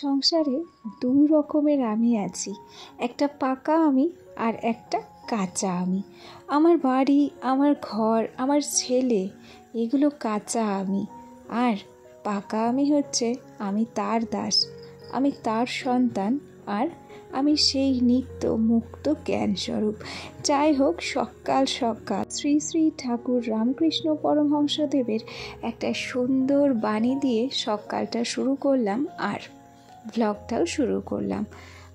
সংসারে দুই রকমের আমি আছি, একটা পাকা আমি আর একটা কাঁচা আমি। আমার বাড়ি, আমার ঘর, আমার ছেলে, এগুলো কাঁচা আমি। আর পাকা আমি হচ্ছে আমি তার দাস, আমি তার সন্তান, আর আমি সেই নিত্য মুক্ত জ্ঞানস্বরূপ। যাই হোক, সকাল সকাল শ্রী শ্রী ঠাকুর রামকৃষ্ণ পরমহংসদেবের একটা সুন্দর বাণী দিয়ে সকালটা শুরু করলাম আর ব্লগটাও শুরু করলাম।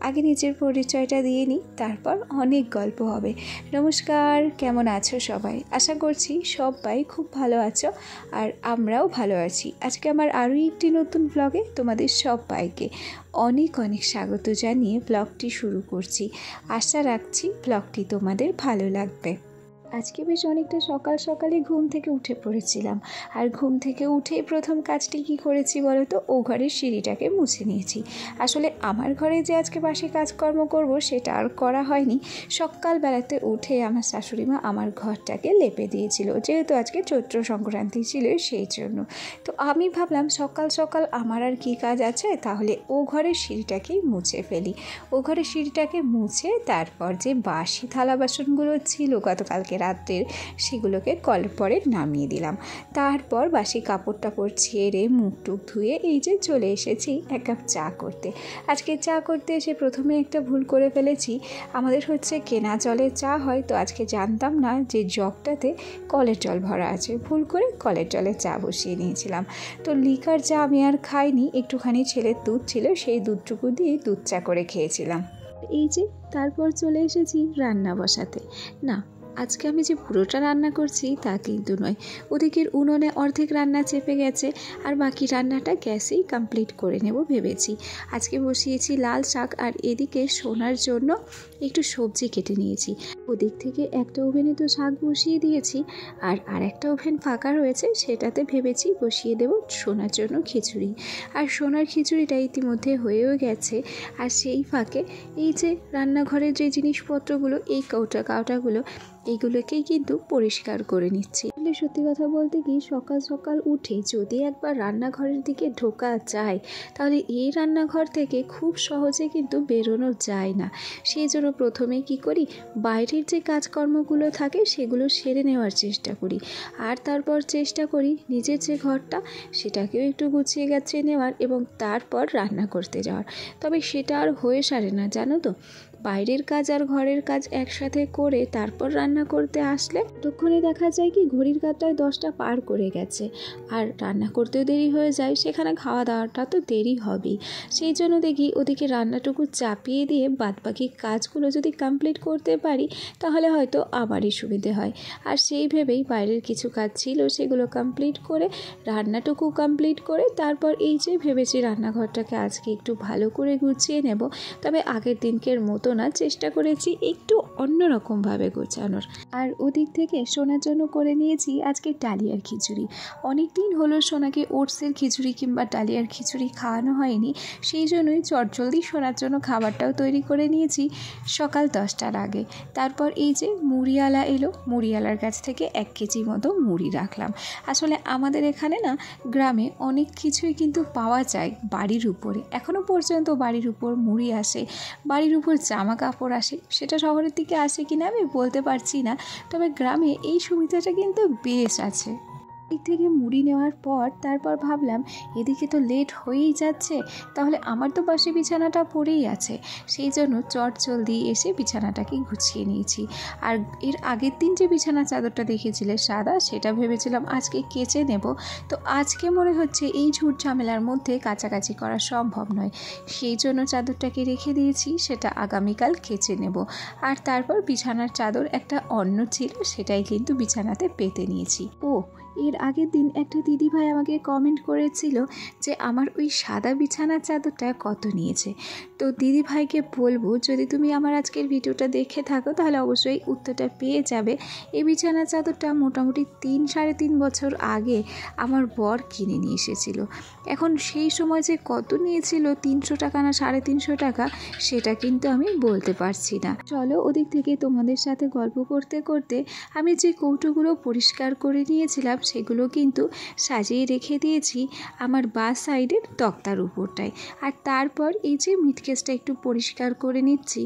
আগে নিজের পরিচয়টা দিয়ে নিই, তারপর অনেক গল্প হবে। নমস্কার, কেমন আছো সবাই? আশা করছি সবাই খুব ভালো আছো, আর আমরাও ভালো আছি। আজকে আমার আরও একটি নতুন ব্লগে তোমাদের সবাইকে অনেক অনেক স্বাগত জানিয়ে ব্লগটি শুরু করছি। আশা রাখছি ব্লগটি তোমাদের ভালো লাগবে। আজকে বেশ অনেকটা সকাল সকালে ঘুম থেকে উঠে পড়েছিলাম, আর ঘুম থেকে উঠেই প্রথম কাজটি কি করেছি বলো তো? ও ঘরের সিঁড়িটাকে মুছে নিয়েছি। আসলে আমার ঘরে যে আজকে বাসি কাজকর্ম করব সেটা আর করা হয়নি। সকালবেলাতে উঠে আমার শাশুড়িমা আমার ঘরটাকে লেপে দিয়েছিল, যেহেতু আজকে চৈত্র সংক্রান্তি ছিল সেই জন্য। তো আমি ভাবলাম সকাল সকাল আমার আর কি কাজ আছে, তাহলে ও ঘরের সিঁড়িটাকেই মুছে ফেলি। ও ঘরের সিঁড়িটাকে মুছে তারপর যে বাসি থালা বাসনগুলো ছিল গতকালকে রাত্রের, সেগুলোকে কলের পরে নামিয়ে দিলাম। তারপর বাসি কাপড় টাপড় ছেড়ে মুখ টুক ধুয়ে এই যে চলে এসেছি এক কাপ চা করতে। আজকে চা করতে এসে প্রথমে একটা ভুল করে ফেলেছি। আমাদের হচ্ছে কেনা জলের চা হয়, তো আজকে জানতাম না যে জগটাতে কলের জল ভরা আছে। ভুল করে কলের জলে চা বসিয়ে নিয়েছিলাম। তো লিকার চা আমি আর খাইনি, একটুখানি ছেলের দুধ ছিল, সেই দুধটুকু দিয়ে দুধ চা করে খেয়েছিলাম। এই যে তারপর চলে এসেছি রান্না বসাতে। না, আজকে আমি যে পুরোটা রান্না করছি তা কিন্তু নয়। ওদিকের উনুনে অর্ধেক রান্না চেপে গেছে, আর বাকি রান্নাটা গ্যাসেই কমপ্লিট করে নেব ভেবেছি। আজকে বসিয়েছি লাল শাক, আর এদিকে সোনার জন্য একটু সবজি কেটে নিয়েছি। ওদিক থেকে একটা ওভেনে তো শাক বসিয়ে দিয়েছি, আর একটা ওভেন ফাঁকা রয়েছে, সেটাতে ভেবেছি বসিয়ে দেব সোনার জন্য খিচুড়ি। আর সোনার খিচুড়িটা ইতিমধ্যে হয়েও গেছে। আর সেই ফাঁকে এই যে রান্নাঘরের যে জিনিসপত্রগুলো, এই কাউটাগুলো, এইগুলোকেই কিন্তু পরিষ্কার করে নিচ্ছি। সত্যি কথা বলতে কি, সকাল সকাল উঠে যদি একবার রান্নাঘরের দিকে ঢোকা যায়, তাহলে এই রান্নাঘর থেকে খুব সহজে কিন্তু বেরোনো যায় না। সেই জন্য প্রথমে কি করি, বাইরের যে কাজকর্মগুলো থাকে সেগুলো সেরে নেওয়ার চেষ্টা করি, আর তারপর চেষ্টা করি নিজের যে ঘরটা সেটাকেও একটু গুছিয়ে গাছিয়ে নেওয়ার, এবং তারপর রান্না করতে যাওয়ার। তবে সেটা আর হয়ে সারে না, জানো তো। বাইরের কাজ আর ঘরের কাজ একসাথে করে তারপর রান্না করতে আসলে ততক্ষণে দেখা যায় কি ঘড়ির কাঁটায় 10টা পার করে গেছে, আর রান্না করতেও দেরি হয়ে যায়, সেখানে খাওয়া দাওয়াটা তো দেরি হবেই। সেই জন্য দেখি ওদিকে রান্নাটুকু চাপিয়ে দিয়ে বাদবাকি কাজগুলো যদি কমপ্লিট করতে পারি, তাহলে হয়তো আমারই সুবিধে হয়। আর সেই ভেবেই বাইরের কিছু কাজ ছিল সেগুলো কমপ্লিট করে রান্নাটুকু কমপ্লিট করে তারপর এই যে ভেবেছি রান্নাঘরটাকে আজকে একটু ভালো করে গুছিয়ে নেব। তবে আগের দিনকের মতো না, চেষ্টা করেছি একটু অন্যরকমভাবে গোছানোর। আর ওদিক থেকে সোনার জন্য করে নিয়েছি আজকে ডালিয়ার খিচুড়ি। অনেক দিন হলো সোনাকে ওটসের খিচুড়ি কিংবা ডালিয়ার খিচুড়ি খাওয়ানো হয়নি, সেই জন্যই চটজলদি সোনার জন্য খাবারটাও তৈরি করে নিয়েছি সকাল 10টার আগে। তারপর এই যে মুড়িওয়ালা এলো, মুড়িওয়ালার কাছ থেকে 1 কেজি মতো মুড়ি রাখলাম। আসলে আমাদের এখানে না গ্রামে অনেক কিছুই কিন্তু পাওয়া যায় বাড়ির উপরে। এখনও পর্যন্ত বাড়ির উপর মুড়ি আসে, বাড়ির উপর জামা কাপড় আসে। সেটা শহরের দিকে আসে কিনা আমি বলতে পারছি না, তবে গ্রামে এই সুবিধাটা কিন্তু বেশ আছে। দিক থেকে মুড়ি নেওয়ার পর তারপর ভাবলাম এদিকে তো লেট হয়েই যাচ্ছে, তাহলে আমার তো পাশে বিছানাটা পড়েই আছে। সেই জন্য চটজলদি এসে বিছানাটাকে গুছিয়ে নিয়েছি। আর এর আগের দিন যে বিছানা চাদরটা দেখেছিলে সাদা, সেটা ভেবেছিলাম আজকে কেচে নেব। তো আজকে মনে হচ্ছে এই ঝুট ঝামেলার মধ্যে কাচাকাচি করা সম্ভব নয়, সেই জন্য চাদরটাকে রেখে দিয়েছি, সেটা আগামীকাল কেচে নেব। আর তারপর বিছানার চাদর একটা অন্য ছিল, সেটাই কিন্তু বিছানাতে পেতে নিয়েছি। এর আগের দিন একটা দিদিভাই আমাকে কমেন্ট করেছিল যে আমার ওই সাদা বিছানার চাদরটা কত নিয়েছে। তো দিদিভাইকে বলবো, যদি তুমি আমার আজকের ভিডিওটা দেখে থাকো তাহলে অবশ্যই উত্তরটা পেয়ে যাবে। এই বিছানার চাদরটা মোটামুটি 3-3.5 বছর আগে আমার বর কিনে নিয়ে এসেছিল। এখন সেই সময় যে কত নিয়েছিল, 300 টাকা না 350 টাকা, সেটা কিন্তু আমি বলতে পারছি না। চলো ওদিক থেকে তোমাদের সাথে গল্প করতে করতে আমি যে কৌটোগুলো পরিষ্কার করে নিয়েছিলাম সেগুলো কিন্তু সাজিয়ে রেখে দিয়েছি আমার বাঁ সাইডের তক্তার উপরটায়। আর তারপর এই যে মিট কেসটা একটু পরিষ্কার করে নিচ্ছি।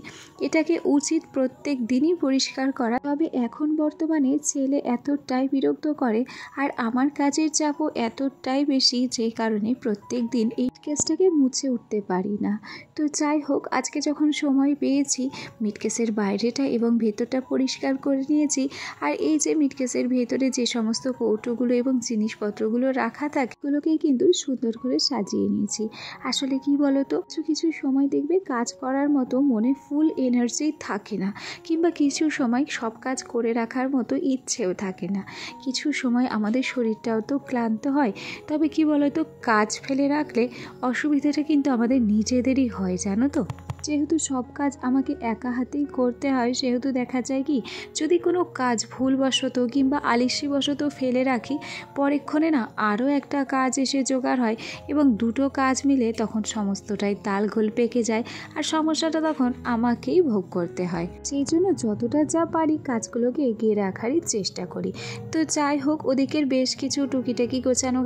এটাকে উচিত প্রত্যেক দিনই পরিষ্কার করা, তবে এখন বর্তমানে ছেলে এতটাই বিরক্ত করে আর আমার কাজের চাপও এতটাই বেশি, যে কারণে প্রত্যেক দিন এই কেসটাকে মুছে উঠতে পারি না। তো যাই হোক, আজকে যখন সময় পেয়েছি মিটকেসের বাইরেটা এবং ভেতরটা পরিষ্কার করে নিয়েছি। আর এই যে মিটকেসের ভেতরে যে সমস্ত কৌটোগুলো এবং জিনিসপত্রগুলো রাখা থাকে সেগুলোকেই কিন্তু সুন্দর করে সাজিয়ে নিয়েছি। আসলে কি বলতো, কিছু সময় দেখবে কাজ করার মতো মনে ফুল এনার্জি থাকে না, কিংবা কিছু সময় সব কাজ করে রাখার মতো ইচ্ছেও থাকে না। কিছু সময় আমাদের শরীরটাও তো ক্লান্ত হয়। তবে কি বলতো, কাজ ফেলে রাখলে অসুবিধাটা কিন্তু আমাদের নিজেদেরই হয়, জানো তো। যেহেতু সব কাজ আমাকে একা হাতেই করতে হয়, সেহেতু দেখা যায় কি, যদি কোনো কাজ ভুলবশত কিংবা আলিস্যিবশত ফেলে রাখি, পরেক্ষণে না আরও একটা কাজ এসে জোগাড় হয় এবং দুটো কাজ মিলে তখন সমস্তটাই তালগোল পেকে যায় আর সমস্যাটা তখন আমাকেই ভোগ করতে হয়। সেই জন্য যতটা যা পারি কাজগুলোকে এগিয়ে রাখারই চেষ্টা করি। তো যাই হোক, ওদিকের বেশ কিছু টুকিটাকি গোছানো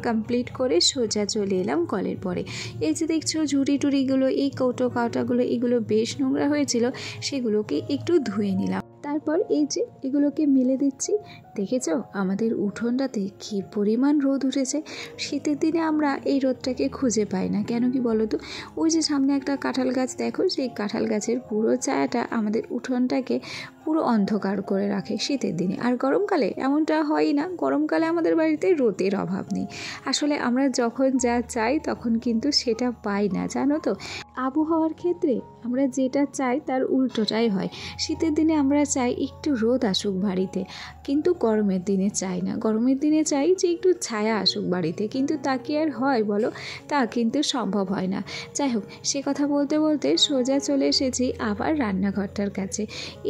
কমপ্লিট করে সোজা চলে এলাম কলের পরে। এই যে দেখছো ঝুড়ি টুড়িগুলো, এই কৌটো কাউটাগুলো, এগুলো বেশ নোংরা হয়েছিল, সেগুলোকে একটু ধুয়ে নিলাম। তারপর এই যে এগুলোকে মেলে দিচ্ছি। দেখেছো আমাদের উঠোনটাতে কী পরিমাণ রোদ উঠেছে। শীতের দিনে আমরা এই রোদটাকে খুঁজে পাই না, কেন কি বলো তো, ওই যে সামনে একটা কাঁঠাল গাছ দেখো, সেই কাঁঠাল গাছের পুরো ছায়াটা আমাদের উঠোনটাকে পুরো অন্ধকার করে রাখে শীতের দিনে। আর গরমকালে এমনটা হয়ই না, গরমকালে আমাদের বাড়িতে রোদের অভাব নেই। আসলে আমরা যখন যা চাই তখন কিন্তু সেটা পাই না, জানো তো। আবহাওয়ার ক্ষেত্রে আমরা যেটা চাই তার উল্টোটাই হয়। শীতের দিনে আমরা চাই একটু রোদ আসুক বাড়িতে, কিন্তু গরমের দিনে চাই না। গরমের দিনে চাই যে একটু ছায়া আসুক বাড়িতে, কিন্তু তা কি আর হয় বলো, তা কিন্তু সম্ভব হয় না। যাই হোক, সে কথা বলতে বলতে সোজা চলে এসেছি আবার রান্নাঘরটার কাছে।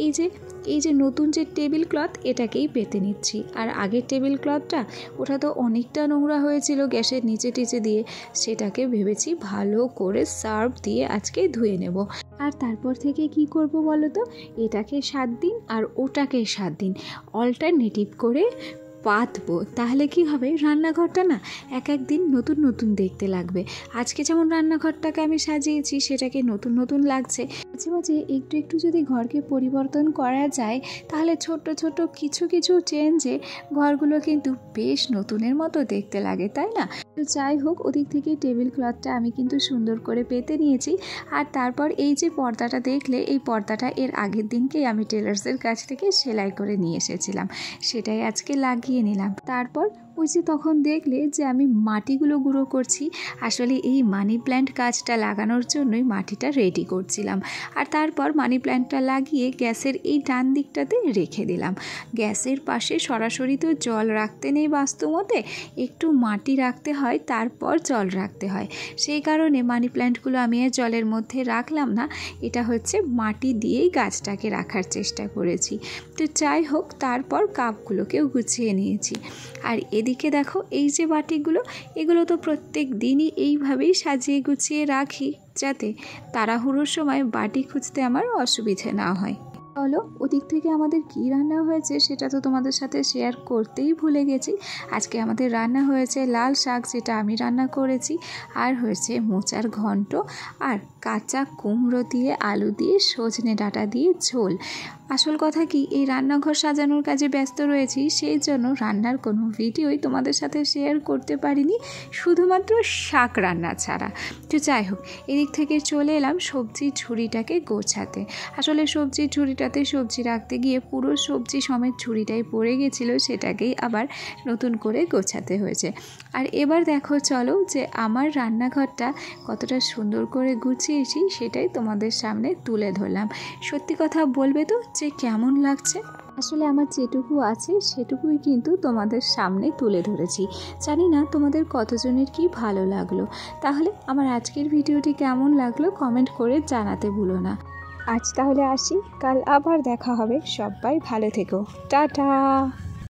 এই যে নতুন যে টেবিল ক্লথ, এটাকেই পেতে নিচ্ছি। আর আগের টেবিল ক্লথটা, ওটা তো অনেকটা নোংরা হয়েছিল গ্যাসের নিচে টিচে দিয়ে, সেটাকে ভেবেছি ভালো করে সার্ফ দিয়ে আজকে ধুয়ে নেব। আর তারপর থেকে কি করব বলো তো, এটাকে 7 দিন আর ওটাকে 7 দিন অল্টারনেটিভ করে পাতবো। তাহলে কি হবে, রান্নাঘরটা না এক দিন নতুন নতুন দেখতে লাগবে। আজকে যেমন রান্নাঘরটাকে আমি সাজিয়েছি, সেটাকে নতুন নতুন লাগছে। মাঝে মাঝে একটু একটু যদি ঘরকে পরিবর্তন করা যায়, তাহলে ছোট্ট ছোট্ট কিছু কিছু চেঞ্জে ঘরগুলো কিন্তু বেশ নতুনের মতো দেখতে লাগে, তাই না? তো যাই হোক, ওদিক থেকে টেবিল ক্লথটা আমি কিন্তু সুন্দর করে পেতে নিয়েছি। আর তারপর এই যে পর্দাটা দেখলে, এই পর্দাটা এর আগের দিনকেই আমি টেলার্সের কাছ থেকে সেলাই করে নিয়ে এসেছিলাম, সেটাই আজকে লাগিয়ে নিলাম। তারপর ওই যে তখন দেখলে যে আমি মাটিগুলো গুঁড়ো করছি, আসলে এই মানি প্ল্যান্ট গাছটা লাগানোর জন্যই মাটিটা রেডি করছিলাম। আর তারপর মানি প্ল্যান্টটা লাগিয়ে গ্যাসের এই ডান দিকটাতে রেখে দিলাম। গ্যাসের পাশে সরাসরি তো জল রাখতে নেই বাস্তুমতে, একটু মাটি রাখতে হয়, তারপর জল রাখতে হয়। সেই কারণে মানি প্ল্যান্টগুলো আমি আর জলের মধ্যে রাখলাম না, এটা হচ্ছে মাটি দিয়েই গাছটাকে রাখার চেষ্টা করেছি। তো যাই হোক, তারপর কাপগুলোকেও গুছিয়ে নিয়েছি। আর এদিকে দেখো এই যে বাটিগুলো, এগুলো তো প্রত্যেক দিনই এইভাবেই সাজিয়ে গুছিয়ে রাখি, যাতে তাড়াহুড়োর সময় বাটি খুঁজতে আমার অসুবিধে না হয়। চলো, ওদিক থেকে আমাদের কি রান্না হয়েছে সেটা তো তোমাদের সাথে শেয়ার করতেই ভুলে গেছি। আজকে আমাদের রান্না হয়েছে লাল শাক, যেটা আমি রান্না করেছি, আর হয়েছে মোচার ঘন্ট, আর কাঁচা কুমড়ো দিয়ে আলু দিয়ে সজনে ডাঁটা দিয়ে ঝোল। আসল কথা কি, এই রান্নাঘর সাজানোর কাজে ব্যস্ত রয়েছি, সেই জন্য রান্নার কোনো ভিডিওই তোমাদের সাথে শেয়ার করতে পারিনি, শুধুমাত্র শাক রান্না ছাড়া। তো যাই হোক, এদিক থেকে চলে এলাম সবজির ঝুড়িটাকে গোছাতে। আসলে সবজির ঝুড়িটাতে সবজি রাখতে গিয়ে পুরো সবজি সমেত ঝুড়িটাই পড়ে গেছিলো, সেটাকেই আবার নতুন করে গোছাতে হয়েছে। আর এবার দেখো চলো যে আমার রান্নাঘরটা কতটা সুন্দর করে গুছিয়েছি, সেটাই তোমাদের সামনে তুলে ধরলাম। সত্যি কথা বলবে তো যে কেমন লাগছে? আসলে আমার যেটুকু আছে সেটুকুই কিন্তু তোমাদের সামনে তুলে ধরেছি। জানি না তোমাদের কতজনের কি ভালো লাগলো। তাহলে আমার আজকের ভিডিওটি কেমন লাগলো কমেন্ট করে জানাতে ভুলো না। আজ তাহলে আসি, কাল আবার দেখা হবে। সবাই ভালো থেকো, টাটা।